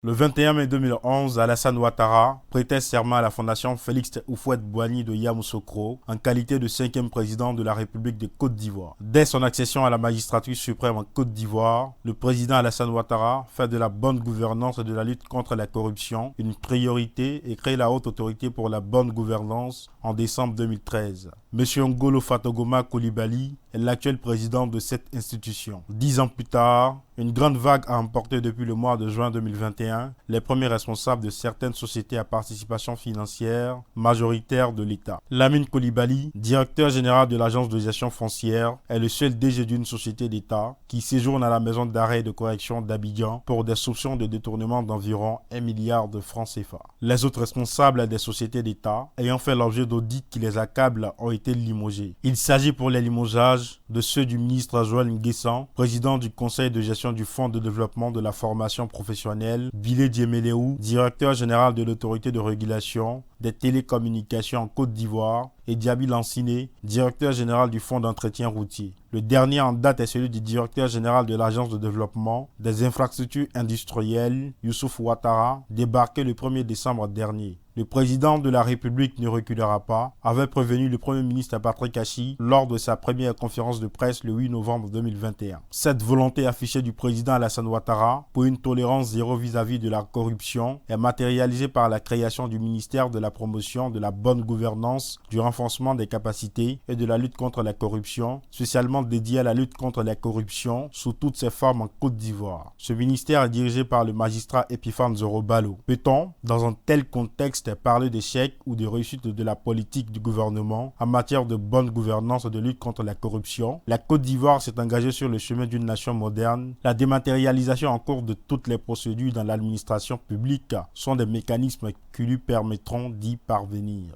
Le 21 mai 2011, Alassane Ouattara prêtait serment à la Fondation Félix Houphouët-Boigny de Yamoussoukro en qualité de 5e président de la République de Côte d'Ivoire. Dès son accession à la magistrature suprême en Côte d'Ivoire, le président Alassane Ouattara fait de la bonne gouvernance et de la lutte contre la corruption une priorité et crée la Haute Autorité pour la bonne gouvernance en décembre 2013. M. Ngolo Fatogoma Coulibaly est l'actuel président de cette institution. 10 ans plus tard, une grande vague a emporté depuis le mois de juin 2021 les premiers responsables de certaines sociétés à participation financière majoritaire de l'État. Lamine Coulibaly, directeur général de l'agence de gestion foncière, est le seul DG d'une société d'État qui séjourne à la maison d'arrêt et de correction d'Abidjan pour des soupçons de détournement d'environ 1 milliard de francs CFA. Les autres responsables des sociétés d'État ayant fait l'objet d'audits qui les accablent ont été limogés. Il s'agit pour les limogeages de ceux du ministre Joël Nguessan, président du conseil de gestion du Fonds de développement de la formation professionnelle, Bilé Dieméléou, directeur général de l'autorité de régulation des télécommunications en Côte d'Ivoire, et Diaby Lanciné, directeur général du Fonds d'entretien routier. Le dernier en date est celui du directeur général de l'Agence de développement des infrastructures industrielles, Youssouf Ouattara, débarqué le 1er décembre dernier. Le président de la République ne reculera pas, avait prévenu le Premier ministre Patrick Achi lors de sa première conférence de presse le 8 novembre 2021. Cette volonté affichée du président Alassane Ouattara pour une tolérance zéro vis-à-vis de la corruption est matérialisée par la création du ministère de la promotion de la bonne gouvernance, du renforcement des capacités et de la lutte contre la corruption, spécialement dédié à la lutte contre la corruption sous toutes ses formes en Côte d'Ivoire. Ce ministère est dirigé par le magistrat Epiphane Zorobalo. Peut-on, dans un tel contexte, parler d'échec ou de réussite de la politique du gouvernement en matière de bonne gouvernance et de lutte contre la corruption? La Côte d'Ivoire s'est engagée sur le chemin d'une nation moderne. La dématérialisation en cours de toutes les procédures dans l'administration publique sont des mécanismes qui lui permettront d'y parvenir.